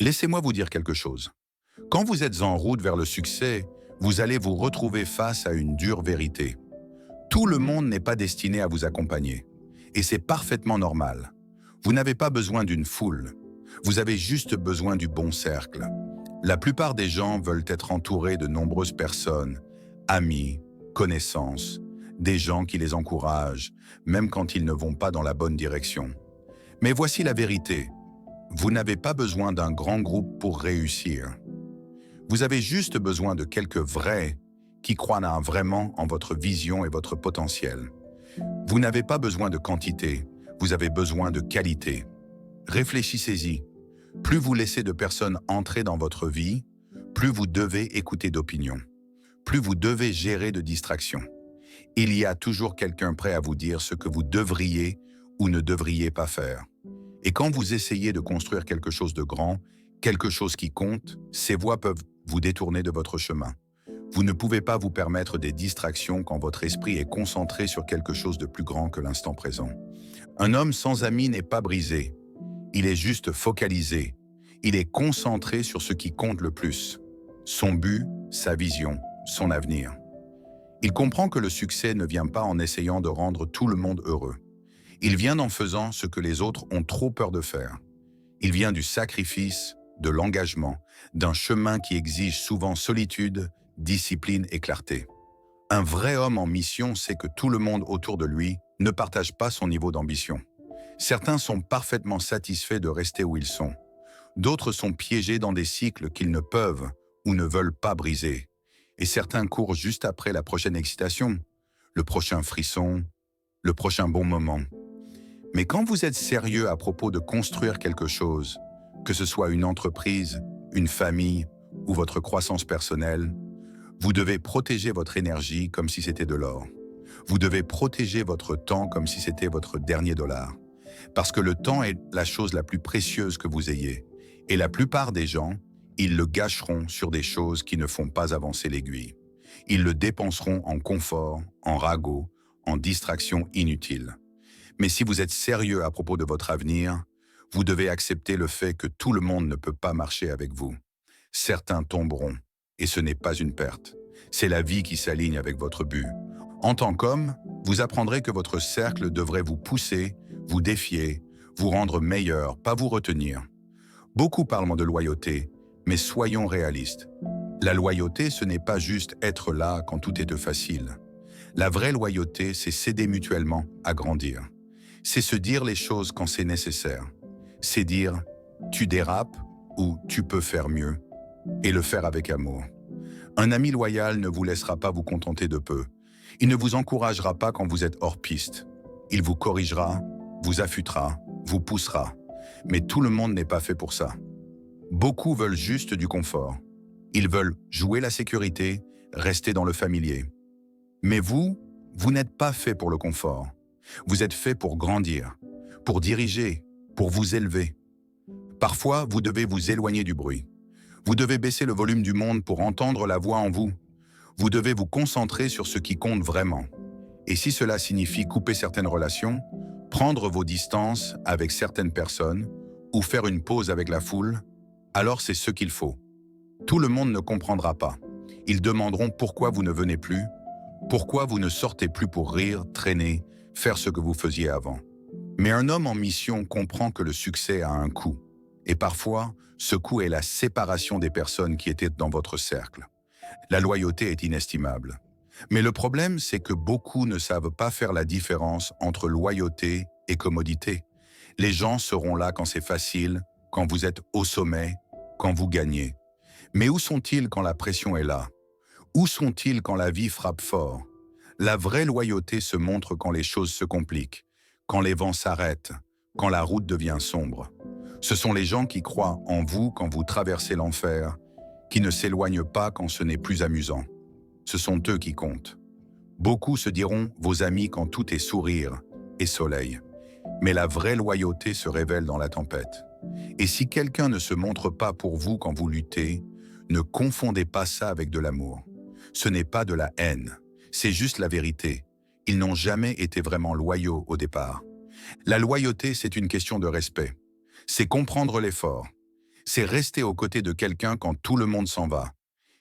Laissez-moi vous dire quelque chose. Quand vous êtes en route vers le succès, vous allez vous retrouver face à une dure vérité. Tout le monde n'est pas destiné à vous accompagner. Et c'est parfaitement normal. Vous n'avez pas besoin d'une foule. Vous avez juste besoin du bon cercle. La plupart des gens veulent être entourés de nombreuses personnes, amis, connaissances, des gens qui les encouragent, même quand ils ne vont pas dans la bonne direction. Mais voici la vérité. Vous n'avez pas besoin d'un grand groupe pour réussir. Vous avez juste besoin de quelques vrais qui croient vraiment en votre vision et votre potentiel. Vous n'avez pas besoin de quantité, vous avez besoin de qualité. Réfléchissez-y. Plus vous laissez de personnes entrer dans votre vie, plus vous devez écouter d'opinions, plus vous devez gérer de distractions. Il y a toujours quelqu'un prêt à vous dire ce que vous devriez ou ne devriez pas faire. Et quand vous essayez de construire quelque chose de grand, quelque chose qui compte, ces voix peuvent vous détourner de votre chemin. Vous ne pouvez pas vous permettre des distractions quand votre esprit est concentré sur quelque chose de plus grand que l'instant présent. Un homme sans amis n'est pas brisé. Il est juste focalisé. Il est concentré sur ce qui compte le plus. Son but, sa vision, son avenir. Il comprend que le succès ne vient pas en essayant de rendre tout le monde heureux. Il vient en faisant ce que les autres ont trop peur de faire. Il vient du sacrifice, de l'engagement, d'un chemin qui exige souvent solitude, discipline et clarté. Un vrai homme en mission sait que tout le monde autour de lui ne partage pas son niveau d'ambition. Certains sont parfaitement satisfaits de rester où ils sont. D'autres sont piégés dans des cycles qu'ils ne peuvent ou ne veulent pas briser. Et certains courent juste après la prochaine excitation, le prochain frisson, le prochain bon moment. Mais quand vous êtes sérieux à propos de construire quelque chose, que ce soit une entreprise, une famille ou votre croissance personnelle, vous devez protéger votre énergie comme si c'était de l'or. Vous devez protéger votre temps comme si c'était votre dernier dollar. Parce que le temps est la chose la plus précieuse que vous ayez. Et la plupart des gens, ils le gâcheront sur des choses qui ne font pas avancer l'aiguille. Ils le dépenseront en confort, en ragots, en distractions inutiles. Mais si vous êtes sérieux à propos de votre avenir, vous devez accepter le fait que tout le monde ne peut pas marcher avec vous. Certains tomberont, et ce n'est pas une perte. C'est la vie qui s'aligne avec votre but. En tant qu'homme, vous apprendrez que votre cercle devrait vous pousser, vous défier, vous rendre meilleur, pas vous retenir. Beaucoup parlent de loyauté, mais soyons réalistes. La loyauté, ce n'est pas juste être là quand tout est facile. La vraie loyauté, c'est s'aider mutuellement à grandir. C'est se dire les choses quand c'est nécessaire. C'est dire « tu dérapes » ou « tu peux faire mieux » et le faire avec amour. Un ami loyal ne vous laissera pas vous contenter de peu. Il ne vous encouragera pas quand vous êtes hors piste. Il vous corrigera, vous affûtera, vous poussera. Mais tout le monde n'est pas fait pour ça. Beaucoup veulent juste du confort. Ils veulent jouer la sécurité, rester dans le familier. Mais vous n'êtes pas fait pour le confort. Vous êtes fait pour grandir, pour diriger, pour vous élever. Parfois, vous devez vous éloigner du bruit. Vous devez baisser le volume du monde pour entendre la voix en vous. Vous devez vous concentrer sur ce qui compte vraiment. Et si cela signifie couper certaines relations, prendre vos distances avec certaines personnes ou faire une pause avec la foule, alors c'est ce qu'il faut. Tout le monde ne comprendra pas. Ils demanderont pourquoi vous ne venez plus, pourquoi vous ne sortez plus pour rire, traîner, faire ce que vous faisiez avant. Mais un homme en mission comprend que le succès a un coût. Et parfois, ce coût est la séparation des personnes qui étaient dans votre cercle. La loyauté est inestimable. Mais le problème, c'est que beaucoup ne savent pas faire la différence entre loyauté et commodité. Les gens seront là quand c'est facile, quand vous êtes au sommet, quand vous gagnez. Mais où sont-ils quand la pression est là? Où sont-ils quand la vie frappe fort? La vraie loyauté se montre quand les choses se compliquent, quand les vents s'arrêtent, quand la route devient sombre. Ce sont les gens qui croient en vous quand vous traversez l'enfer, qui ne s'éloignent pas quand ce n'est plus amusant. Ce sont eux qui comptent. Beaucoup se diront vos amis quand tout est sourire et soleil. Mais la vraie loyauté se révèle dans la tempête. Et si quelqu'un ne se montre pas pour vous quand vous luttez, ne confondez pas ça avec de l'amour. Ce n'est pas de la haine, c'est juste la vérité. Ils n'ont jamais été vraiment loyaux au départ. La loyauté, c'est une question de respect. C'est comprendre l'effort. C'est rester aux côtés de quelqu'un quand tout le monde s'en va.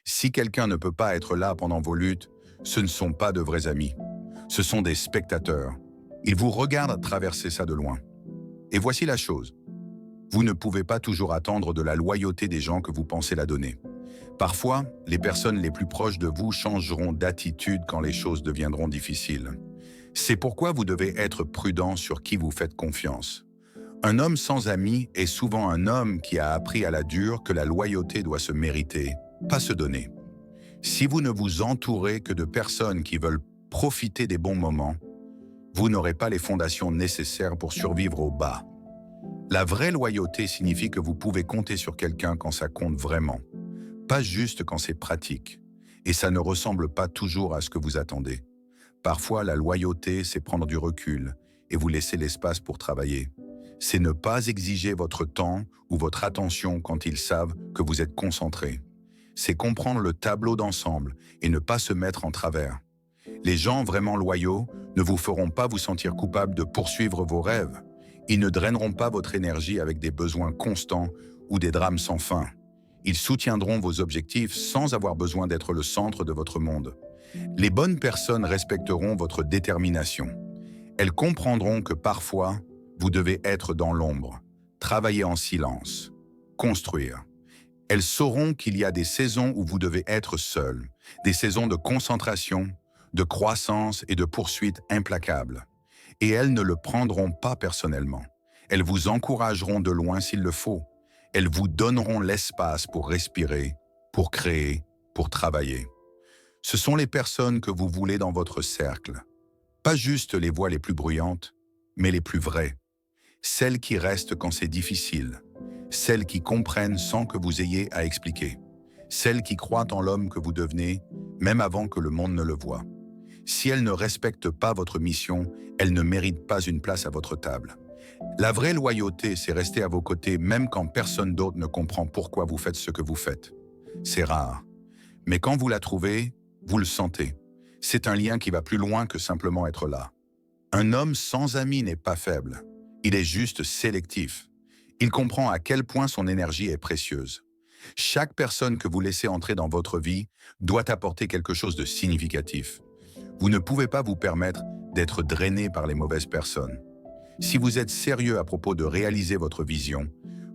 Si quelqu'un ne peut pas être là pendant vos luttes, ce ne sont pas de vrais amis. Ce sont des spectateurs. Ils vous regardent traverser ça de loin. Et voici la chose. Vous ne pouvez pas toujours attendre de la loyauté des gens que vous pensez la donner. Parfois, les personnes les plus proches de vous changeront d'attitude quand les choses deviendront difficiles. C'est pourquoi vous devez être prudent sur qui vous faites confiance. Un homme sans amis est souvent un homme qui a appris à la dure que la loyauté doit se mériter, pas se donner. Si vous ne vous entourez que de personnes qui veulent profiter des bons moments, vous n'aurez pas les fondations nécessaires pour survivre au bas. La vraie loyauté signifie que vous pouvez compter sur quelqu'un quand ça compte vraiment, pas juste quand c'est pratique. Et ça ne ressemble pas toujours à ce que vous attendez. Parfois, la loyauté, c'est prendre du recul et vous laisser l'espace pour travailler. C'est ne pas exiger votre temps ou votre attention quand ils savent que vous êtes concentré. C'est comprendre le tableau d'ensemble et ne pas se mettre en travers. Les gens vraiment loyaux ne vous feront pas vous sentir coupable de poursuivre vos rêves. Ils ne draineront pas votre énergie avec des besoins constants ou des drames sans fin. Ils soutiendront vos objectifs sans avoir besoin d'être le centre de votre monde. Les bonnes personnes respecteront votre détermination. Elles comprendront que parfois, vous devez être dans l'ombre, travailler en silence, construire. Elles sauront qu'il y a des saisons où vous devez être seul, des saisons de concentration, de croissance et de poursuite implacables. Et elles ne le prendront pas personnellement. Elles vous encourageront de loin s'il le faut. Elles vous donneront l'espace pour respirer, pour créer, pour travailler. Ce sont les personnes que vous voulez dans votre cercle. Pas juste les voix les plus bruyantes, mais les plus vraies. Celles qui restent quand c'est difficile. Celles qui comprennent sans que vous ayez à expliquer. Celles qui croient en l'homme que vous devenez, même avant que le monde ne le voie. Si elles ne respectent pas votre mission, elles ne méritent pas une place à votre table. La vraie loyauté, c'est rester à vos côtés même quand personne d'autre ne comprend pourquoi vous faites ce que vous faites. C'est rare. Mais quand vous la trouvez, vous le sentez. C'est un lien qui va plus loin que simplement être là. Un homme sans amis n'est pas faible. Il est juste sélectif. Il comprend à quel point son énergie est précieuse. Chaque personne que vous laissez entrer dans votre vie doit apporter quelque chose de significatif. Vous ne pouvez pas vous permettre d'être drainé par les mauvaises personnes. Si vous êtes sérieux à propos de réaliser votre vision,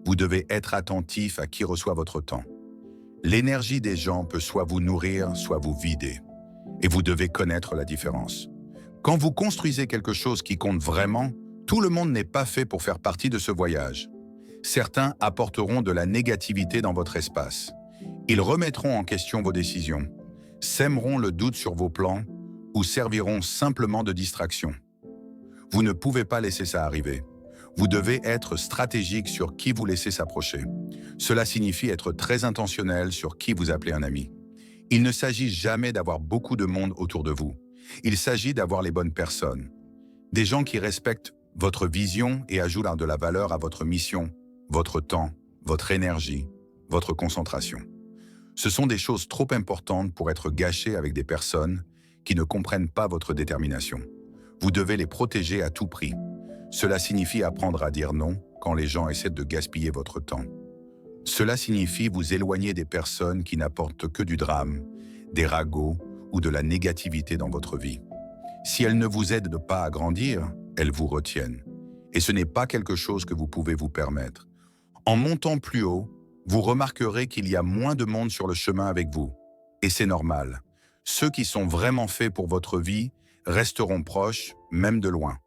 vous devez être attentif à qui reçoit votre temps. L'énergie des gens peut soit vous nourrir, soit vous vider. Et vous devez connaître la différence. Quand vous construisez quelque chose qui compte vraiment, tout le monde n'est pas fait pour faire partie de ce voyage. Certains apporteront de la négativité dans votre espace. Ils remettront en question vos décisions, sèmeront le doute sur vos plans ou serviront simplement de distraction. Vous ne pouvez pas laisser ça arriver. Vous devez être stratégique sur qui vous laissez s'approcher. Cela signifie être très intentionnel sur qui vous appelez un ami. Il ne s'agit jamais d'avoir beaucoup de monde autour de vous. Il s'agit d'avoir les bonnes personnes. Des gens qui respectent votre vision et ajoutent de la valeur à votre mission, votre temps, votre énergie, votre concentration. Ce sont des choses trop importantes pour être gâchées avec des personnes qui ne comprennent pas votre détermination. Vous devez les protéger à tout prix. Cela signifie apprendre à dire non quand les gens essaient de gaspiller votre temps. Cela signifie vous éloigner des personnes qui n'apportent que du drame, des ragots ou de la négativité dans votre vie. Si elles ne vous aident pas à grandir, elles vous retiennent. Et ce n'est pas quelque chose que vous pouvez vous permettre. En montant plus haut, vous remarquerez qu'il y a moins de monde sur le chemin avec vous. Et c'est normal. Ceux qui sont vraiment faits pour votre vie resteront proches, même de loin.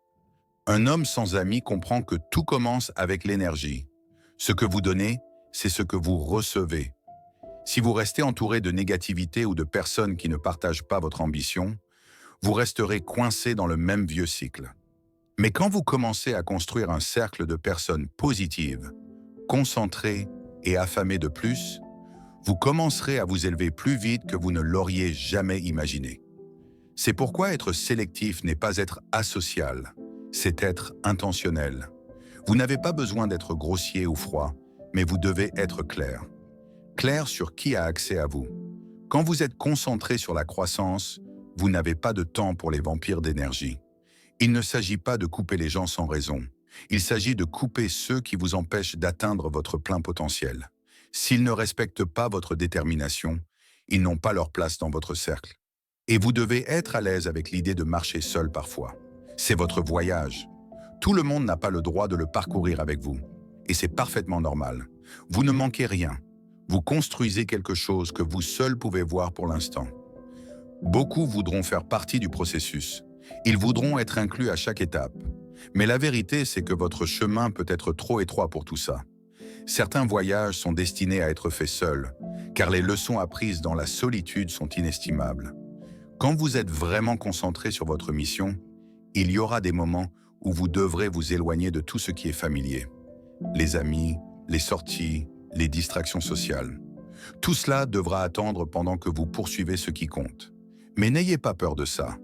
Un homme sans amis comprend que tout commence avec l'énergie. Ce que vous donnez, c'est ce que vous recevez. Si vous restez entouré de négativité ou de personnes qui ne partagent pas votre ambition, vous resterez coincé dans le même vieux cycle. Mais quand vous commencez à construire un cercle de personnes positives, concentrées et affamées de plus, vous commencerez à vous élever plus vite que vous ne l'auriez jamais imaginé. C'est pourquoi être sélectif n'est pas être asocial, c'est être intentionnel. Vous n'avez pas besoin d'être grossier ou froid, mais vous devez être clair. Clair sur qui a accès à vous. Quand vous êtes concentré sur la croissance, vous n'avez pas de temps pour les vampires d'énergie. Il ne s'agit pas de couper les gens sans raison. Il s'agit de couper ceux qui vous empêchent d'atteindre votre plein potentiel. S'ils ne respectent pas votre détermination, ils n'ont pas leur place dans votre cercle. Et vous devez être à l'aise avec l'idée de marcher seul parfois. C'est votre voyage. Tout le monde n'a pas le droit de le parcourir avec vous. Et c'est parfaitement normal. Vous ne manquez rien. Vous construisez quelque chose que vous seul pouvez voir pour l'instant. Beaucoup voudront faire partie du processus. Ils voudront être inclus à chaque étape. Mais la vérité, c'est que votre chemin peut être trop étroit pour tout ça. Certains voyages sont destinés à être faits seuls, car les leçons apprises dans la solitude sont inestimables. Quand vous êtes vraiment concentré sur votre mission, il y aura des moments où vous devrez vous éloigner de tout ce qui est familier. Les amis, les sorties, les distractions sociales. Tout cela devra attendre pendant que vous poursuivez ce qui compte. Mais n'ayez pas peur de ça.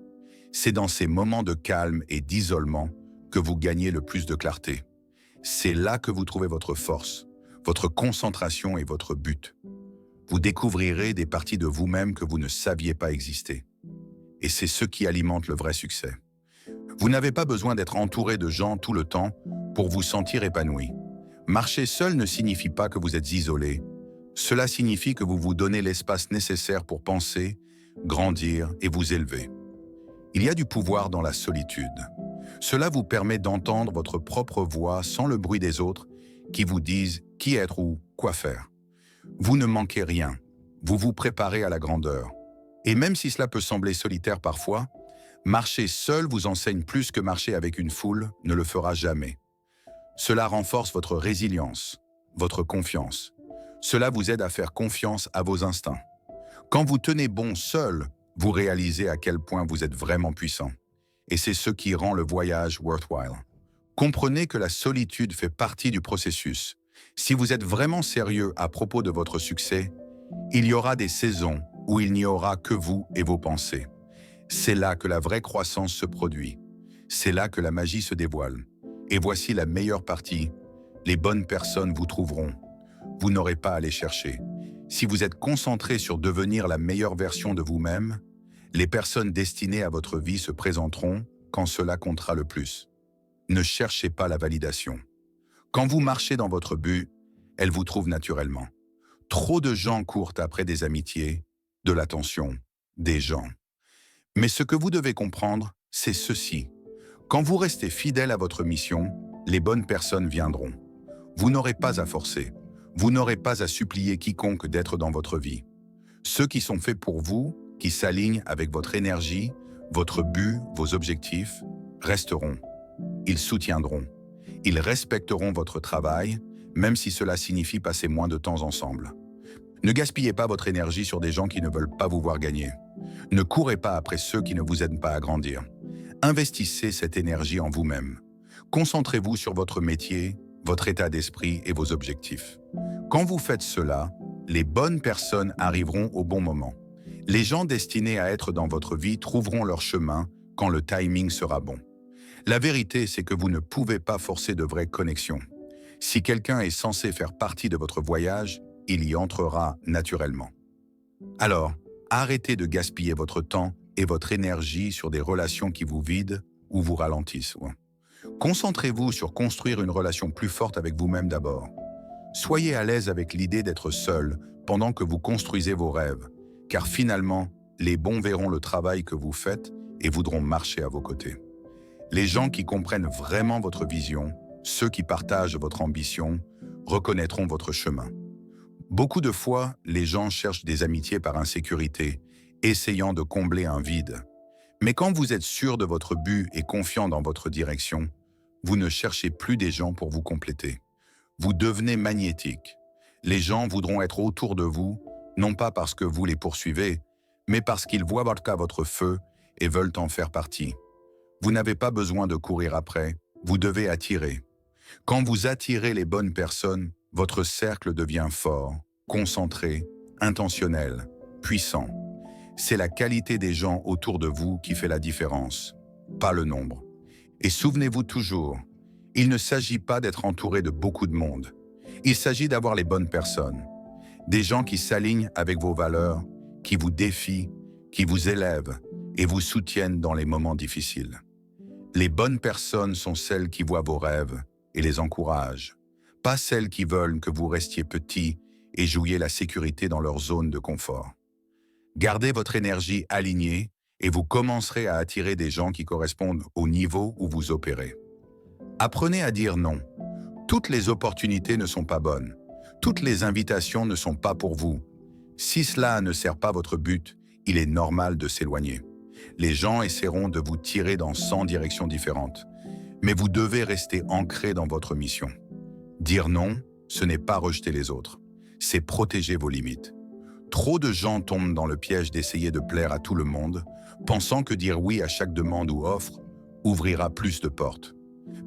C'est dans ces moments de calme et d'isolement que vous gagnez le plus de clarté. C'est là que vous trouvez votre force, votre concentration et votre but. Vous découvrirez des parties de vous-même que vous ne saviez pas exister. Et c'est ce qui alimente le vrai succès. Vous n'avez pas besoin d'être entouré de gens tout le temps pour vous sentir épanoui. Marcher seul ne signifie pas que vous êtes isolé. Cela signifie que vous vous donnez l'espace nécessaire pour penser, grandir et vous élever. Il y a du pouvoir dans la solitude. Cela vous permet d'entendre votre propre voix sans le bruit des autres qui vous disent qui être ou quoi faire. Vous ne manquez rien. Vous vous préparez à la grandeur. Et même si cela peut sembler solitaire parfois, marcher seul vous enseigne plus que marcher avec une foule ne le fera jamais. Cela renforce votre résilience, votre confiance. Cela vous aide à faire confiance à vos instincts. Quand vous tenez bon seul, vous réalisez à quel point vous êtes vraiment puissant. Et c'est ce qui rend le voyage worthwhile. Comprenez que la solitude fait partie du processus. Si vous êtes vraiment sérieux à propos de votre succès, il y aura des saisons où il n'y aura que vous et vos pensées. C'est là que la vraie croissance se produit. C'est là que la magie se dévoile. Et voici la meilleure partie. Les bonnes personnes vous trouveront. Vous n'aurez pas à les chercher. Si vous êtes concentré sur devenir la meilleure version de vous-même, les personnes destinées à votre vie se présenteront quand cela comptera le plus. Ne cherchez pas la validation. Quand vous marchez dans votre but, elle vous trouve naturellement. Trop de gens courent après des amitiés, de l'attention, des gens. Mais ce que vous devez comprendre, c'est ceci. Quand vous restez fidèle à votre mission, les bonnes personnes viendront. Vous n'aurez pas à forcer. Vous n'aurez pas à supplier quiconque d'être dans votre vie. Ceux qui sont faits pour vous, qui s'alignent avec votre énergie, votre but, vos objectifs, resteront. Ils soutiendront. Ils respecteront votre travail, même si cela signifie passer moins de temps ensemble. Ne gaspillez pas votre énergie sur des gens qui ne veulent pas vous voir gagner. Ne courez pas après ceux qui ne vous aident pas à grandir. Investissez cette énergie en vous-même. Concentrez-vous sur votre métier, votre état d'esprit et vos objectifs. Quand vous faites cela, les bonnes personnes arriveront au bon moment. Les gens destinés à être dans votre vie trouveront leur chemin quand le timing sera bon. La vérité, c'est que vous ne pouvez pas forcer de vraies connexions. Si quelqu'un est censé faire partie de votre voyage, il y entrera naturellement. Alors, arrêtez de gaspiller votre temps et votre énergie sur des relations qui vous vident ou vous ralentissent. Concentrez-vous sur construire une relation plus forte avec vous-même d'abord. Soyez à l'aise avec l'idée d'être seul pendant que vous construisez vos rêves, car finalement, les bons verront le travail que vous faites et voudront marcher à vos côtés. Les gens qui comprennent vraiment votre vision, ceux qui partagent votre ambition, reconnaîtront votre chemin. Beaucoup de fois, les gens cherchent des amitiés par insécurité, essayant de combler un vide. Mais quand vous êtes sûr de votre but et confiant dans votre direction, vous ne cherchez plus des gens pour vous compléter. Vous devenez magnétique. Les gens voudront être autour de vous, non pas parce que vous les poursuivez, mais parce qu'ils voient votre feu et veulent en faire partie. Vous n'avez pas besoin de courir après, vous devez attirer. Quand vous attirez les bonnes personnes, votre cercle devient fort, concentré, intentionnel, puissant. C'est la qualité des gens autour de vous qui fait la différence, pas le nombre. Et souvenez-vous toujours, il ne s'agit pas d'être entouré de beaucoup de monde. Il s'agit d'avoir les bonnes personnes. Des gens qui s'alignent avec vos valeurs, qui vous défient, qui vous élèvent et vous soutiennent dans les moments difficiles. Les bonnes personnes sont celles qui voient vos rêves et les encouragent, pas celles qui veulent que vous restiez petit et jouiez la sécurité dans leur zone de confort. Gardez votre énergie alignée et vous commencerez à attirer des gens qui correspondent au niveau où vous opérez. Apprenez à dire non. Toutes les opportunités ne sont pas bonnes. Toutes les invitations ne sont pas pour vous. Si cela ne sert pas votre but, il est normal de s'éloigner. Les gens essaieront de vous tirer dans 100 directions différentes. Mais vous devez rester ancré dans votre mission. Dire non, ce n'est pas rejeter les autres. C'est protéger vos limites. Trop de gens tombent dans le piège d'essayer de plaire à tout le monde, pensant que dire oui à chaque demande ou offre ouvrira plus de portes.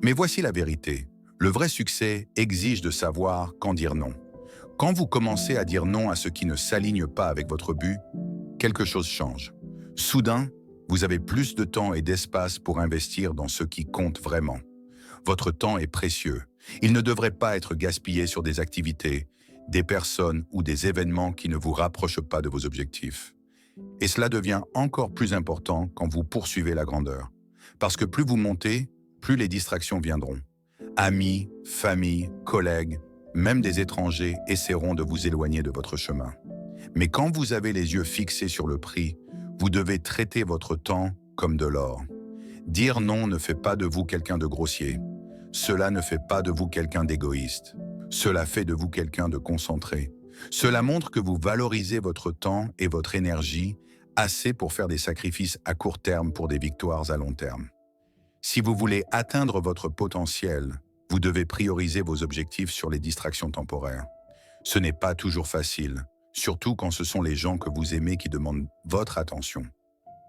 Mais voici la vérité. Le vrai succès exige de savoir quand dire non. Quand vous commencez à dire non à ce qui ne s'aligne pas avec votre but, quelque chose change. Soudain, vous avez plus de temps et d'espace pour investir dans ce qui compte vraiment. Votre temps est précieux. Il ne devrait pas être gaspillé sur des activités, des personnes ou des événements qui ne vous rapprochent pas de vos objectifs. Et cela devient encore plus important quand vous poursuivez la grandeur. Parce que plus vous montez, plus les distractions viendront. Amis, famille, collègues, même des étrangers essaieront de vous éloigner de votre chemin. Mais quand vous avez les yeux fixés sur le prix, vous devez traiter votre temps comme de l'or. Dire non ne fait pas de vous quelqu'un de grossier. Cela ne fait pas de vous quelqu'un d'égoïste. Cela fait de vous quelqu'un de concentré. Cela montre que vous valorisez votre temps et votre énergie assez pour faire des sacrifices à court terme pour des victoires à long terme. Si vous voulez atteindre votre potentiel, vous devez prioriser vos objectifs sur les distractions temporaires. Ce n'est pas toujours facile, surtout quand ce sont les gens que vous aimez qui demandent votre attention.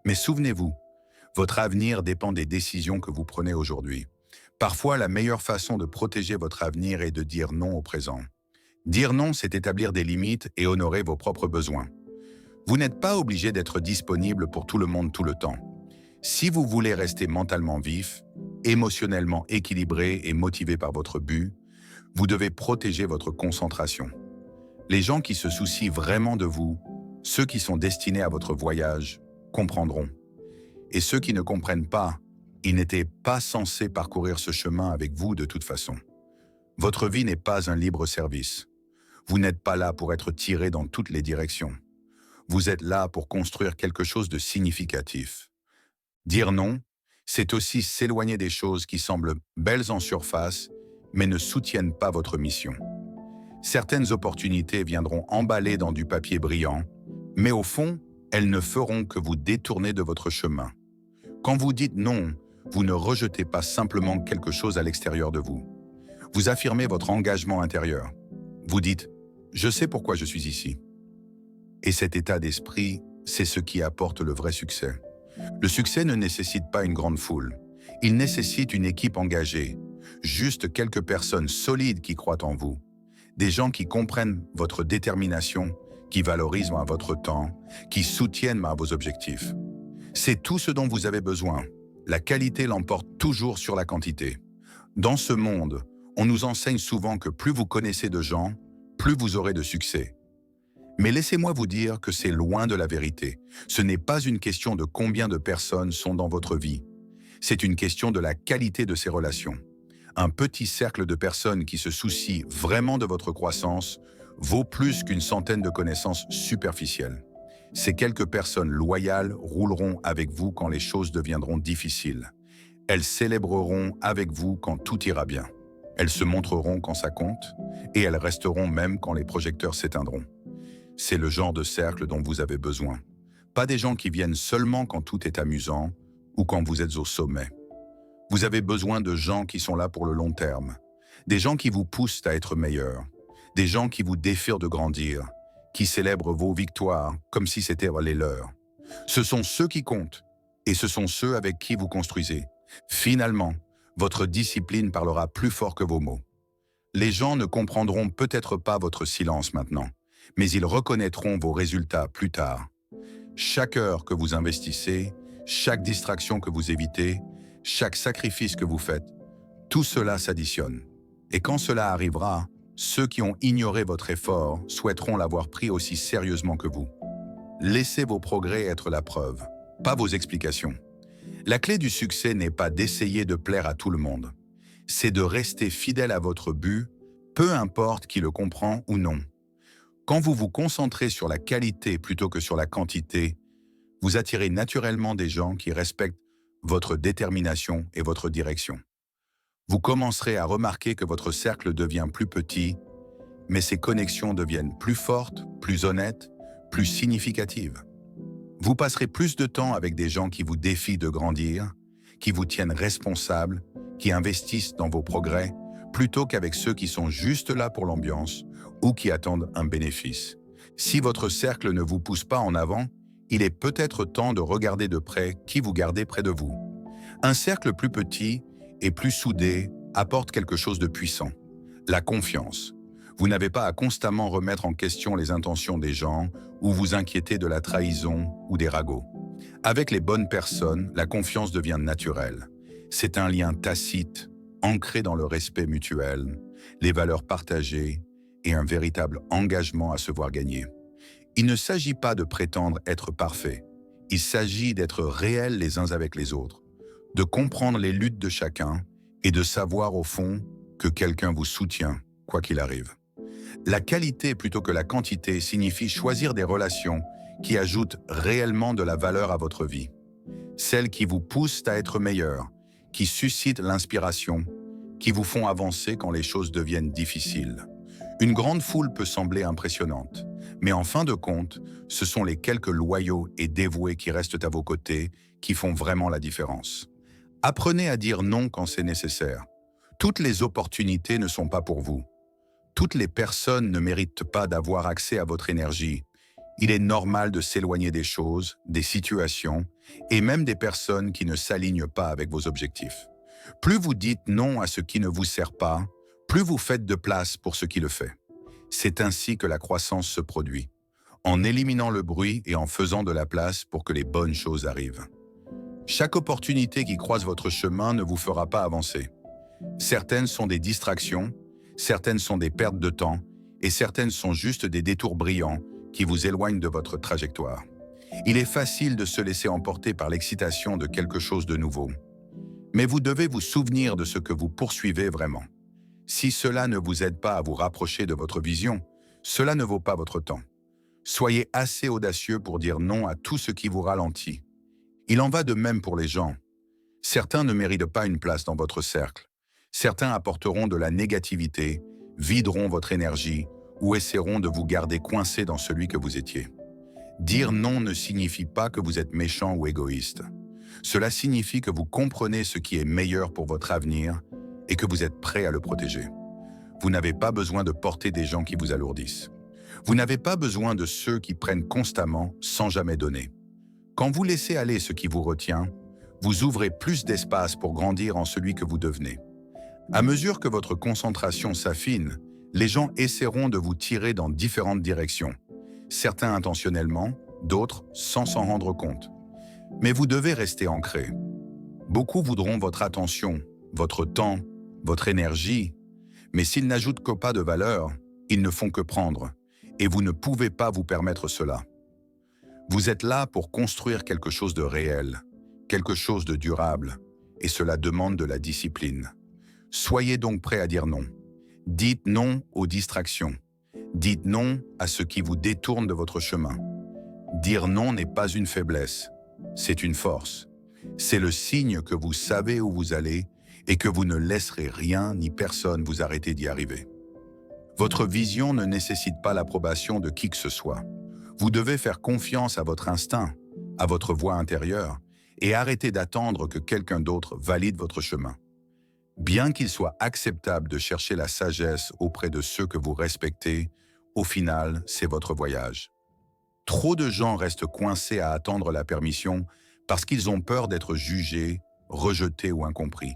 Mais souvenez-vous, votre avenir dépend des décisions que vous prenez aujourd'hui. Parfois, la meilleure façon de protéger votre avenir est de dire non au présent. Dire non, c'est établir des limites et honorer vos propres besoins. Vous n'êtes pas obligé d'être disponible pour tout le monde tout le temps. Si vous voulez rester mentalement vif, émotionnellement équilibré et motivé par votre but, vous devez protéger votre concentration. Les gens qui se soucient vraiment de vous, ceux qui sont destinés à votre voyage, comprendront. Et ceux qui ne comprennent pas, ils n'étaient pas censés parcourir ce chemin avec vous de toute façon. Votre vie n'est pas un libre service. Vous n'êtes pas là pour être tiré dans toutes les directions. Vous êtes là pour construire quelque chose de significatif. Dire non, c'est aussi s'éloigner des choses qui semblent belles en surface, mais ne soutiennent pas votre mission. Certaines opportunités viendront emballées dans du papier brillant, mais au fond, elles ne feront que vous détourner de votre chemin. Quand vous dites non, vous ne rejetez pas simplement quelque chose à l'extérieur de vous. Vous affirmez votre engagement intérieur. Vous dites « Je sais pourquoi je suis ici ». Et cet état d'esprit, c'est ce qui apporte le vrai succès. Le succès ne nécessite pas une grande foule. Il nécessite une équipe engagée, juste quelques personnes solides qui croient en vous. Des gens qui comprennent votre détermination, qui valorisent votre temps, qui soutiennent vos objectifs. C'est tout ce dont vous avez besoin. La qualité l'emporte toujours sur la quantité. Dans ce monde, on nous enseigne souvent que plus vous connaissez de gens, plus vous aurez de succès. Mais laissez-moi vous dire que c'est loin de la vérité. Ce n'est pas une question de combien de personnes sont dans votre vie. C'est une question de la qualité de ces relations. Un petit cercle de personnes qui se soucient vraiment de votre croissance vaut plus qu'une centaine de connaissances superficielles. Ces quelques personnes loyales rouleront avec vous quand les choses deviendront difficiles. Elles célébreront avec vous quand tout ira bien. Elles se montreront quand ça compte et elles resteront même quand les projecteurs s'éteindront. C'est le genre de cercle dont vous avez besoin. Pas des gens qui viennent seulement quand tout est amusant ou quand vous êtes au sommet. Vous avez besoin de gens qui sont là pour le long terme. Des gens qui vous poussent à être meilleur. Des gens qui vous défient de grandir, qui célèbrent vos victoires comme si c'était les leurs. Ce sont ceux qui comptent et ce sont ceux avec qui vous construisez. Finalement, votre discipline parlera plus fort que vos mots. Les gens ne comprendront peut-être pas votre silence maintenant, mais ils reconnaîtront vos résultats plus tard. Chaque heure que vous investissez, chaque distraction que vous évitez, chaque sacrifice que vous faites, tout cela s'additionne. Et quand cela arrivera, ceux qui ont ignoré votre effort souhaiteront l'avoir pris aussi sérieusement que vous. Laissez vos progrès être la preuve, pas vos explications. La clé du succès n'est pas d'essayer de plaire à tout le monde. C'est de rester fidèle à votre but, peu importe qui le comprend ou non. Quand vous vous concentrez sur la qualité plutôt que sur la quantité, vous attirez naturellement des gens qui respectent votre détermination et votre direction. Vous commencerez à remarquer que votre cercle devient plus petit, mais ces connexions deviennent plus fortes, plus honnêtes, plus significatives. Vous passerez plus de temps avec des gens qui vous défient de grandir, qui vous tiennent responsable, qui investissent dans vos progrès, plutôt qu'avec ceux qui sont juste là pour l'ambiance ou qui attendent un bénéfice. Si votre cercle ne vous pousse pas en avant, il est peut-être temps de regarder de près qui vous gardez près de vous. Un cercle plus petit et plus soudé apporte quelque chose de puissant, la confiance. Vous n'avez pas à constamment remettre en question les intentions des gens ou vous inquiéter de la trahison ou des ragots. Avec les bonnes personnes, la confiance devient naturelle. C'est un lien tacite, ancré dans le respect mutuel, les valeurs partagées et un véritable engagement à se voir gagner. Il ne s'agit pas de prétendre être parfait. Il s'agit d'être réels les uns avec les autres, de comprendre les luttes de chacun et de savoir au fond que quelqu'un vous soutient, quoi qu'il arrive. La qualité plutôt que la quantité signifie choisir des relations qui ajoutent réellement de la valeur à votre vie. Celles qui vous poussent à être meilleur, qui suscitent l'inspiration, qui vous font avancer quand les choses deviennent difficiles. Une grande foule peut sembler impressionnante, mais en fin de compte, ce sont les quelques loyaux et dévoués qui restent à vos côtés qui font vraiment la différence. Apprenez à dire non quand c'est nécessaire. Toutes les opportunités ne sont pas pour vous. Toutes les personnes ne méritent pas d'avoir accès à votre énergie. Il est normal de s'éloigner des choses, des situations et même des personnes qui ne s'alignent pas avec vos objectifs. Plus vous dites non à ce qui ne vous sert pas, plus vous faites de place pour ce qui le fait. C'est ainsi que la croissance se produit, en éliminant le bruit et en faisant de la place pour que les bonnes choses arrivent. Chaque opportunité qui croise votre chemin ne vous fera pas avancer. Certaines sont des distractions, certaines sont des pertes de temps et certaines sont juste des détours brillants qui vous éloignent de votre trajectoire. Il est facile de se laisser emporter par l'excitation de quelque chose de nouveau. Mais vous devez vous souvenir de ce que vous poursuivez vraiment. Si cela ne vous aide pas à vous rapprocher de votre vision, cela ne vaut pas votre temps. Soyez assez audacieux pour dire non à tout ce qui vous ralentit. Il en va de même pour les gens. Certains ne méritent pas une place dans votre cercle. Certains apporteront de la négativité, videront votre énergie ou essaieront de vous garder coincé dans celui que vous étiez. Dire non ne signifie pas que vous êtes méchant ou égoïste. Cela signifie que vous comprenez ce qui est meilleur pour votre avenir et que vous êtes prêt à le protéger. Vous n'avez pas besoin de porter des gens qui vous alourdissent. Vous n'avez pas besoin de ceux qui prennent constamment sans jamais donner. Quand vous laissez aller ce qui vous retient, vous ouvrez plus d'espace pour grandir en celui que vous devenez. À mesure que votre concentration s'affine, les gens essaieront de vous tirer dans différentes directions. Certains intentionnellement, d'autres sans s'en rendre compte. Mais vous devez rester ancré. Beaucoup voudront votre attention, votre temps, votre énergie, mais s'ils n'ajoutent qu'au pas de valeur, ils ne font que prendre, et vous ne pouvez pas vous permettre cela. Vous êtes là pour construire quelque chose de réel, quelque chose de durable, et cela demande de la discipline. Soyez donc prêt à dire non. Dites non aux distractions. Dites non à ce qui vous détourne de votre chemin. Dire non n'est pas une faiblesse, c'est une force. C'est le signe que vous savez où vous allez et que vous ne laisserez rien ni personne vous arrêter d'y arriver. Votre vision ne nécessite pas l'approbation de qui que ce soit. Vous devez faire confiance à votre instinct, à votre voix intérieure, et arrêter d'attendre que quelqu'un d'autre valide votre chemin. Bien qu'il soit acceptable de chercher la sagesse auprès de ceux que vous respectez, au final, c'est votre voyage. Trop de gens restent coincés à attendre la permission parce qu'ils ont peur d'être jugés, rejetés ou incompris.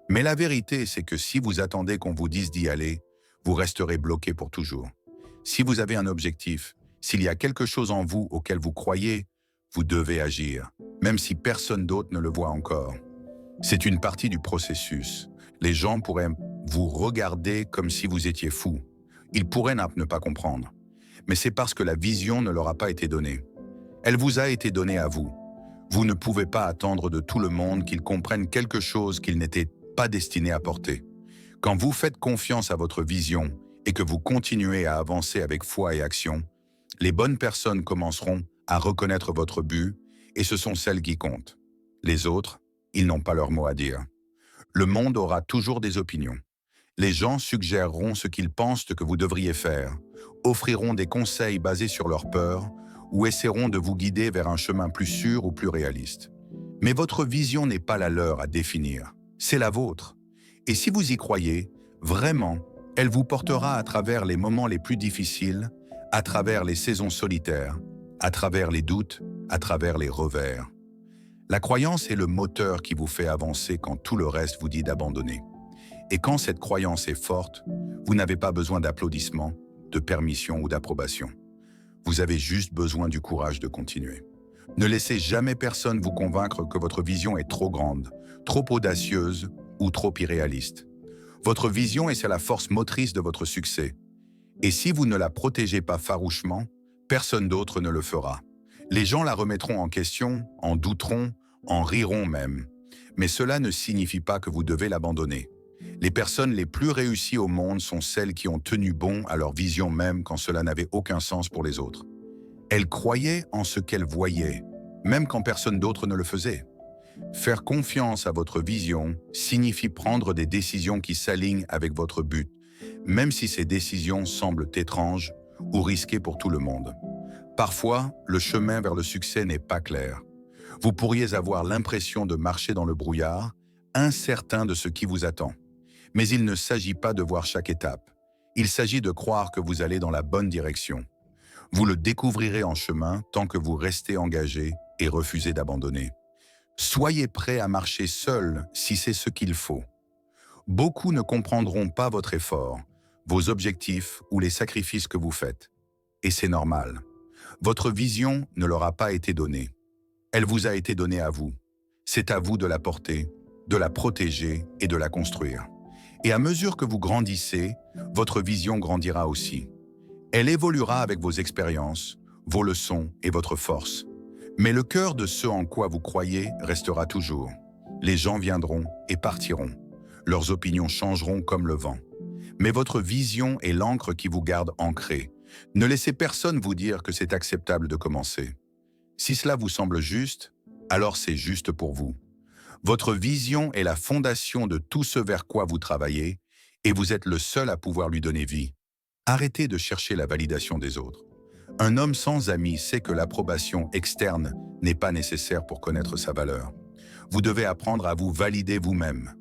Mais la vérité, c'est que si vous attendez qu'on vous dise d'y aller, vous resterez bloqué pour toujours. Si vous avez un objectif, s'il y a quelque chose en vous auquel vous croyez, vous devez agir, même si personne d'autre ne le voit encore. C'est une partie du processus. Les gens pourraient vous regarder comme si vous étiez fou. Ils pourraient ne pas comprendre. Mais c'est parce que la vision ne leur a pas été donnée. Elle vous a été donnée à vous. Vous ne pouvez pas attendre de tout le monde qu'ils comprennent quelque chose qu'ils n'étaient pas destinés à porter. Quand vous faites confiance à votre vision et que vous continuez à avancer avec foi et action, les bonnes personnes commenceront à reconnaître votre but et ce sont celles qui comptent. Les autres, ils n'ont pas leur mot à dire. Le monde aura toujours des opinions. Les gens suggéreront ce qu'ils pensent que vous devriez faire, offriront des conseils basés sur leur peur ou essaieront de vous guider vers un chemin plus sûr ou plus réaliste. Mais votre vision n'est pas la leur à définir, c'est la vôtre. Et si vous y croyez, vraiment, elle vous portera à travers les moments les plus difficiles, à travers les saisons solitaires, à travers les doutes, à travers les revers. La croyance est le moteur qui vous fait avancer quand tout le reste vous dit d'abandonner. Et quand cette croyance est forte, vous n'avez pas besoin d'applaudissements, de permission ou d'approbation. Vous avez juste besoin du courage de continuer. Ne laissez jamais personne vous convaincre que votre vision est trop grande, trop audacieuse ou trop irréaliste. Votre vision est la force motrice de votre succès. Et si vous ne la protégez pas farouchement, personne d'autre ne le fera. Les gens la remettront en question, en douteront, en riront même. Mais cela ne signifie pas que vous devez l'abandonner. Les personnes les plus réussies au monde sont celles qui ont tenu bon à leur vision même quand cela n'avait aucun sens pour les autres. Elles croyaient en ce qu'elles voyaient, même quand personne d'autre ne le faisait. Faire confiance à votre vision signifie prendre des décisions qui s'alignent avec votre but, même si ces décisions semblent étranges ou risquées pour tout le monde. Parfois, le chemin vers le succès n'est pas clair. Vous pourriez avoir l'impression de marcher dans le brouillard, incertain de ce qui vous attend. Mais il ne s'agit pas de voir chaque étape. Il s'agit de croire que vous allez dans la bonne direction. Vous le découvrirez en chemin tant que vous restez engagé et refusez d'abandonner. Soyez prêt à marcher seul si c'est ce qu'il faut. Beaucoup ne comprendront pas votre effort, vos objectifs ou les sacrifices que vous faites. Et c'est normal. Votre vision ne leur a pas été donnée. Elle vous a été donnée à vous. C'est à vous de la porter, de la protéger et de la construire. Et à mesure que vous grandissez, votre vision grandira aussi. Elle évoluera avec vos expériences, vos leçons et votre force. Mais le cœur de ce en quoi vous croyez restera toujours. Les gens viendront et partiront. Leurs opinions changeront comme le vent. Mais votre vision est l'encre qui vous garde ancré. Ne laissez personne vous dire que c'est acceptable de commencer. Si cela vous semble juste, alors c'est juste pour vous. Votre vision est la fondation de tout ce vers quoi vous travaillez et vous êtes le seul à pouvoir lui donner vie. Arrêtez de chercher la validation des autres. Un homme sans amis sait que l'approbation externe n'est pas nécessaire pour connaître sa valeur. Vous devez apprendre à vous valider vous-même.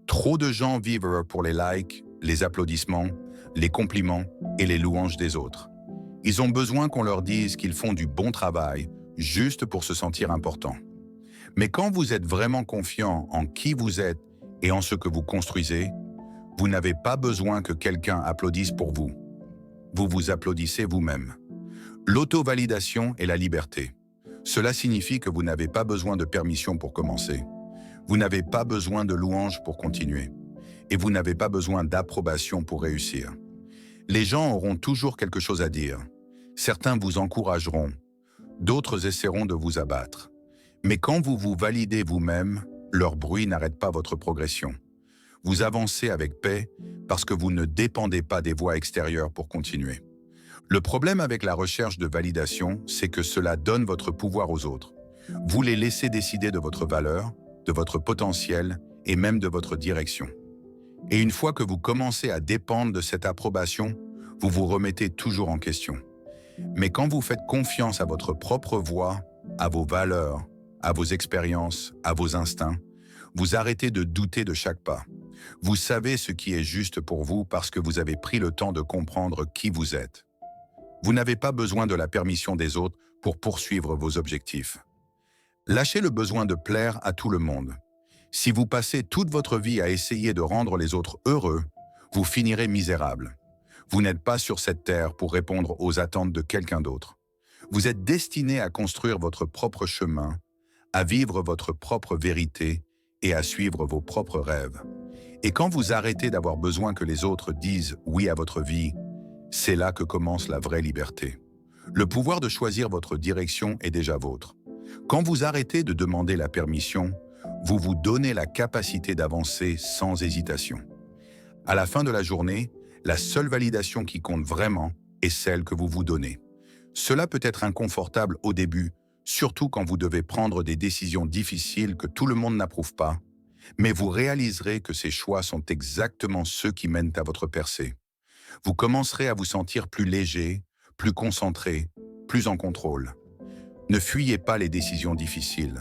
Trop de gens vivent pour les likes, les applaudissements, les compliments et les louanges des autres. Ils ont besoin qu'on leur dise qu'ils font du bon travail juste pour se sentir importants. Mais quand vous êtes vraiment confiant en qui vous êtes et en ce que vous construisez, vous n'avez pas besoin que quelqu'un applaudisse pour vous. Vous vous applaudissez vous-même. L'auto-validation est la liberté. Cela signifie que vous n'avez pas besoin de permission pour commencer. Vous n'avez pas besoin de louanges pour continuer. Et vous n'avez pas besoin d'approbation pour réussir. Les gens auront toujours quelque chose à dire. Certains vous encourageront. D'autres essaieront de vous abattre. Mais quand vous vous validez vous-même, leur bruit n'arrête pas votre progression. Vous avancez avec paix parce que vous ne dépendez pas des voix extérieures pour continuer. Le problème avec la recherche de validation, c'est que cela donne votre pouvoir aux autres. Vous les laissez décider de votre valeur, de votre potentiel et même de votre direction. Et une fois que vous commencez à dépendre de cette approbation, vous vous remettez toujours en question. Mais quand vous faites confiance à votre propre voix, à vos valeurs, à vos expériences, à vos instincts, vous arrêtez de douter de chaque pas. Vous savez ce qui est juste pour vous parce que vous avez pris le temps de comprendre qui vous êtes. Vous n'avez pas besoin de la permission des autres pour poursuivre vos objectifs. Lâchez le besoin de plaire à tout le monde. Si vous passez toute votre vie à essayer de rendre les autres heureux, vous finirez misérable. Vous n'êtes pas sur cette terre pour répondre aux attentes de quelqu'un d'autre. Vous êtes destiné à construire votre propre chemin, à vivre votre propre vérité et à suivre vos propres rêves. Et quand vous arrêtez d'avoir besoin que les autres disent oui à votre vie, c'est là que commence la vraie liberté. Le pouvoir de choisir votre direction est déjà vôtre. Quand vous arrêtez de demander la permission, vous vous donnez la capacité d'avancer sans hésitation. À la fin de la journée, La seule validation qui compte vraiment est celle que vous vous donnez. Cela peut être inconfortable au début, surtout quand vous devez prendre des décisions difficiles que tout le monde n'approuve pas, mais vous réaliserez que ces choix sont exactement ceux qui mènent à votre percée. Vous commencerez à vous sentir plus léger, plus concentré, plus en contrôle. Ne fuyez pas les décisions difficiles.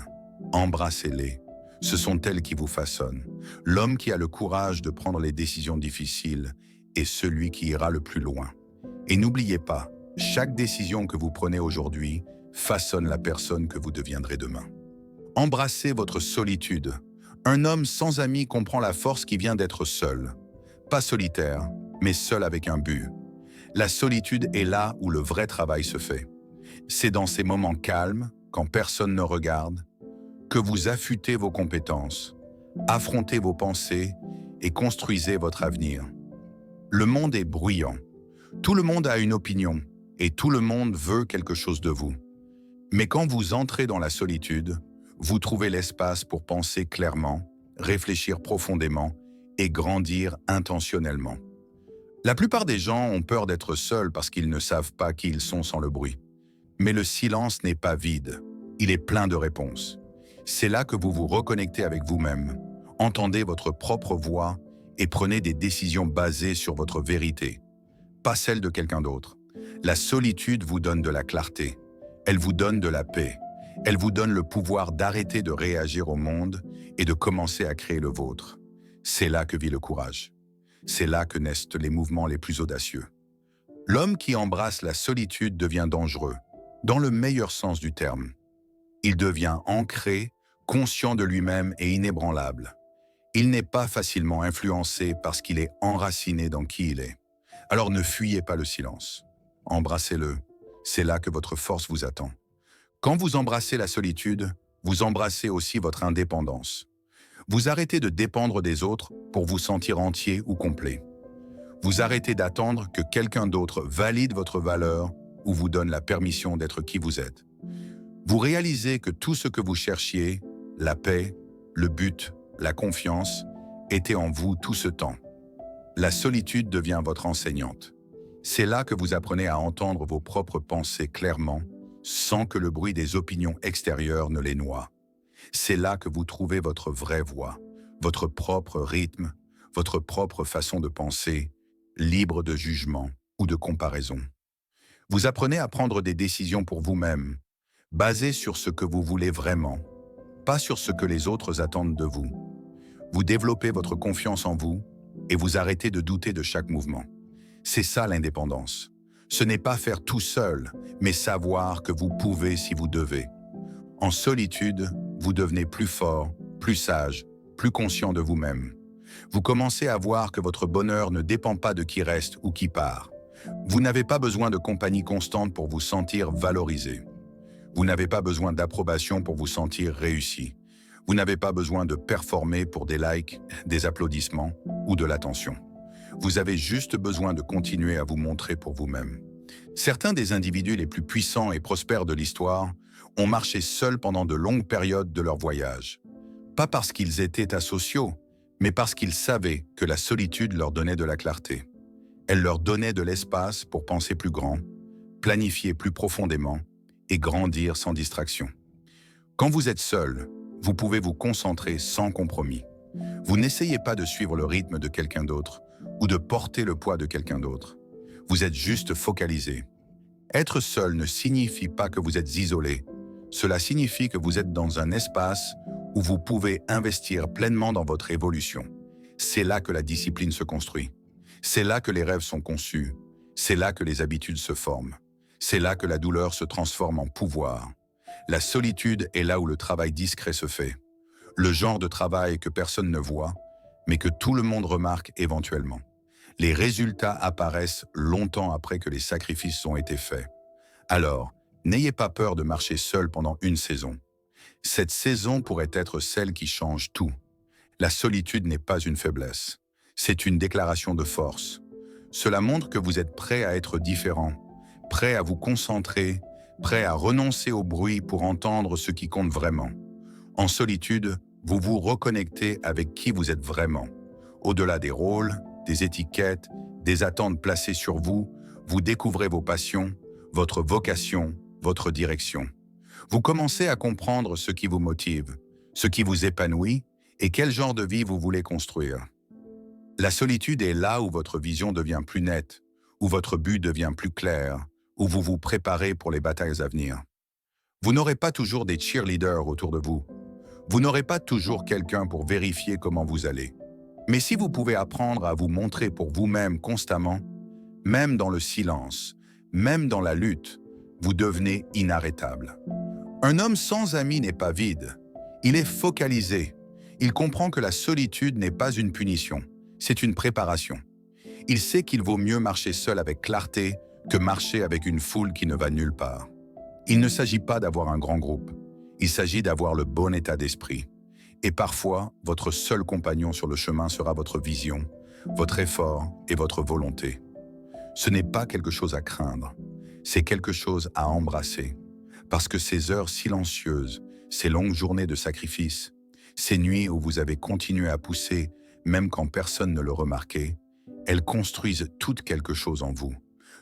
Embrassez-les. Ce sont elles qui vous façonnent. L'homme qui a le courage de prendre les décisions difficiles est celui qui ira le plus loin. Et n'oubliez pas, chaque décision que vous prenez aujourd'hui façonne la personne que vous deviendrez demain. Embrassez votre solitude. Un homme sans amis comprend la force qui vient d'être seul. Pas solitaire, mais seul avec un but. La solitude est là où le vrai travail se fait. C'est dans ces moments calmes, quand personne ne regarde, que vous affûtez vos compétences, affrontez vos pensées et construisez votre avenir. Le monde est bruyant. Tout le monde a une opinion et tout le monde veut quelque chose de vous. Mais quand vous entrez dans la solitude, vous trouvez l'espace pour penser clairement, réfléchir profondément et grandir intentionnellement. La plupart des gens ont peur d'être seuls parce qu'ils ne savent pas qui ils sont sans le bruit. Mais le silence n'est pas vide, il est plein de réponses. C'est là que vous vous reconnectez avec vous-même, entendez votre propre voix et prenez des décisions basées sur votre vérité, pas celle de quelqu'un d'autre. La solitude vous donne de la clarté, elle vous donne de la paix, elle vous donne le pouvoir d'arrêter de réagir au monde et de commencer à créer le vôtre. C'est là que vit le courage. C'est là que naissent les mouvements les plus audacieux. L'homme qui embrasse la solitude devient dangereux, dans le meilleur sens du terme. Il devient ancré, conscient de lui-même et inébranlable. Il n'est pas facilement influencé parce qu'il est enraciné dans qui il est. Alors ne fuyez pas le silence. Embrassez-le. C'est là que votre force vous attend. Quand vous embrassez la solitude, vous embrassez aussi votre indépendance. Vous arrêtez de dépendre des autres pour vous sentir entier ou complet. Vous arrêtez d'attendre que quelqu'un d'autre valide votre valeur ou vous donne la permission d'être qui vous êtes. Vous réalisez que tout ce que vous cherchiez, la paix, le but, la confiance, était en vous tout ce temps. La solitude devient votre enseignante. C'est là que vous apprenez à entendre vos propres pensées clairement, sans que le bruit des opinions extérieures ne les noie. C'est là que vous trouvez votre vraie voix, votre propre rythme, votre propre façon de penser, libre de jugement ou de comparaison. Vous apprenez à prendre des décisions pour vous-même, basées sur ce que vous voulez vraiment, pas sur ce que les autres attendent de vous. Vous développez votre confiance en vous et vous arrêtez de douter de chaque mouvement. C'est ça l'indépendance. Ce n'est pas faire tout seul, mais savoir que vous pouvez si vous devez. En solitude, vous devenez plus fort, plus sage, plus conscient de vous-même. Vous commencez à voir que votre bonheur ne dépend pas de qui reste ou qui part. Vous n'avez pas besoin de compagnie constante pour vous sentir valorisé. Vous n'avez pas besoin d'approbation pour vous sentir réussi. Vous n'avez pas besoin de performer pour des likes, des applaudissements ou de l'attention. Vous avez juste besoin de continuer à vous montrer pour vous-même. Certains des individus les plus puissants et prospères de l'histoire ont marché seuls pendant de longues périodes de leur voyage. Pas parce qu'ils étaient asociaux, mais parce qu'ils savaient que la solitude leur donnait de la clarté. Elle leur donnait de l'espace pour penser plus grand, planifier plus profondément et grandir sans distraction. Quand vous êtes seul, vous pouvez vous concentrer sans compromis. Vous n'essayez pas de suivre le rythme de quelqu'un d'autre ou de porter le poids de quelqu'un d'autre. Vous êtes juste focalisé. Être seul ne signifie pas que vous êtes isolé. Cela signifie que vous êtes dans un espace où vous pouvez investir pleinement dans votre évolution. C'est là que la discipline se construit. C'est là que les rêves sont conçus. C'est là que les habitudes se forment. C'est là que la douleur se transforme en pouvoir. La solitude est là où le travail discret se fait. Le genre de travail que personne ne voit, mais que tout le monde remarque éventuellement. Les résultats apparaissent longtemps après que les sacrifices ont été faits. Alors, n'ayez pas peur de marcher seul pendant une saison. Cette saison pourrait être celle qui change tout. La solitude n'est pas une faiblesse. C'est une déclaration de force. Cela montre que vous êtes prêt à être différent, prêt à vous concentrer, prêt à renoncer au bruit pour entendre ce qui compte vraiment. En solitude, vous vous reconnectez avec qui vous êtes vraiment, au-delà des rôles, des étiquettes, des attentes placées sur vous, vous découvrez vos passions, votre vocation, votre direction. Vous commencez à comprendre ce qui vous motive, ce qui vous épanouit et quel genre de vie vous voulez construire. La solitude est là où votre vision devient plus nette, où votre but devient plus clair, où vous vous préparez pour les batailles à venir. Vous n'aurez pas toujours des cheerleaders autour de vous. Vous n'aurez pas toujours quelqu'un pour vérifier comment vous allez. Mais si vous pouvez apprendre à vous montrer pour vous-même constamment, même dans le silence, même dans la lutte, vous devenez inarrêtable. Un homme sans amis n'est pas vide. Il est focalisé. Il comprend que la solitude n'est pas une punition, c'est une préparation. Il sait qu'il vaut mieux marcher seul avec clarté que marcher avec une foule qui ne va nulle part. Il ne s'agit pas d'avoir un grand groupe. Il s'agit d'avoir le bon état d'esprit. Et parfois, votre seul compagnon sur le chemin sera votre vision, votre effort et votre volonté. Ce n'est pas quelque chose à craindre, c'est quelque chose à embrasser. Parce que ces heures silencieuses, ces longues journées de sacrifice, ces nuits où vous avez continué à pousser, même quand personne ne le remarquait, elles construisent toutes quelque chose en vous.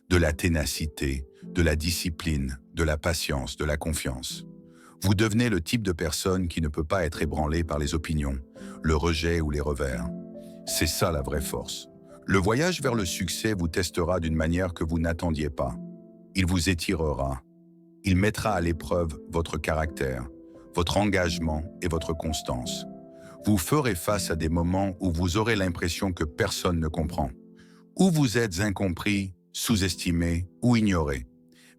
De la ténacité, de la discipline, de la patience, de la confiance. Vous devenez le type de personne qui ne peut pas être ébranlée par les opinions, le rejet ou les revers. C'est ça la vraie force. Le voyage vers le succès vous testera d'une manière que vous n'attendiez pas. Il vous étirera. Il mettra à l'épreuve votre caractère, votre engagement et votre constance. Vous ferez face à des moments où vous aurez l'impression que personne ne comprend, où vous êtes incompris, sous-estimé ou ignoré.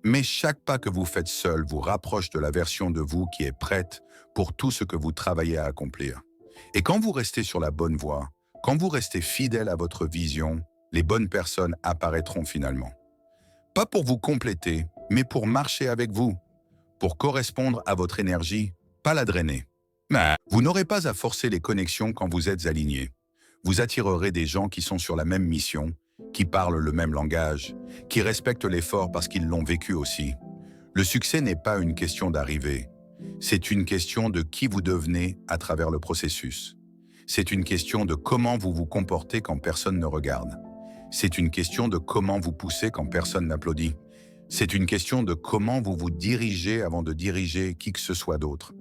Mais chaque pas que vous faites seul vous rapproche de la version de vous qui est prête pour tout ce que vous travaillez à accomplir. Et quand vous restez sur la bonne voie, quand vous restez fidèle à votre vision, les bonnes personnes apparaîtront finalement. Pas pour vous compléter, mais pour marcher avec vous, pour correspondre à votre énergie, pas la drainer. Vous n'aurez pas à forcer les connexions quand vous êtes aligné. Vous attirerez des gens qui sont sur la même mission, qui parlent le même langage, qui respectent l'effort parce qu'ils l'ont vécu aussi. Le succès n'est pas une question d'arrivée, c'est une question de qui vous devenez à travers le processus. C'est une question de comment vous vous comportez quand personne ne regarde. C'est une question de comment vous poussez quand personne n'applaudit. C'est une question de comment vous vous dirigez avant de diriger qui que ce soit d'autre.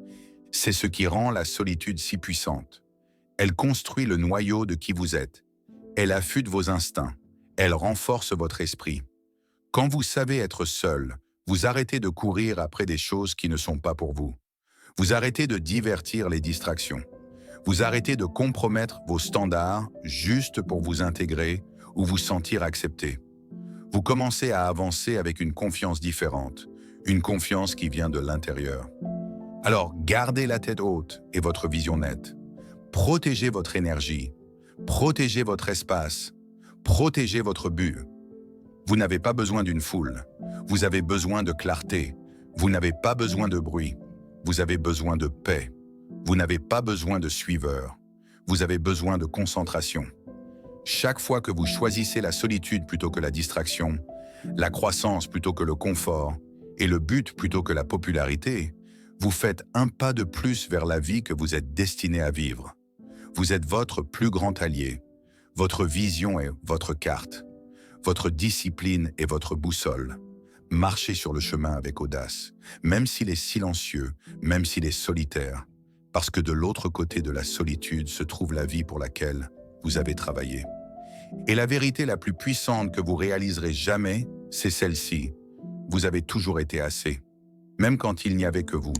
C'est ce qui rend la solitude si puissante. Elle construit le noyau de qui vous êtes. Elle affûte vos instincts. Elle renforce votre esprit. Quand vous savez être seul, vous arrêtez de courir après des choses qui ne sont pas pour vous. Vous arrêtez de divertir les distractions. Vous arrêtez de compromettre vos standards juste pour vous intégrer ou vous sentir accepté. Vous commencez à avancer avec une confiance différente, une confiance qui vient de l'intérieur. Alors, gardez la tête haute et votre vision nette. Protégez votre énergie, protégez votre espace, protégez votre but. Vous n'avez pas besoin d'une foule, vous avez besoin de clarté, vous n'avez pas besoin de bruit, vous avez besoin de paix, vous n'avez pas besoin de suiveurs, vous avez besoin de concentration. Chaque fois que vous choisissez la solitude plutôt que la distraction, la croissance plutôt que le confort et le but plutôt que la popularité, vous faites un pas de plus vers la vie que vous êtes destiné à vivre. Vous êtes votre plus grand allié. Votre vision est votre carte. Votre discipline est votre boussole. Marchez sur le chemin avec audace, même s'il est silencieux, même s'il est solitaire, parce que de l'autre côté de la solitude se trouve la vie pour laquelle vous avez travaillé. Et la vérité la plus puissante que vous réaliserez jamais, c'est celle-ci. Vous avez toujours été assez, même quand il n'y avait que vous.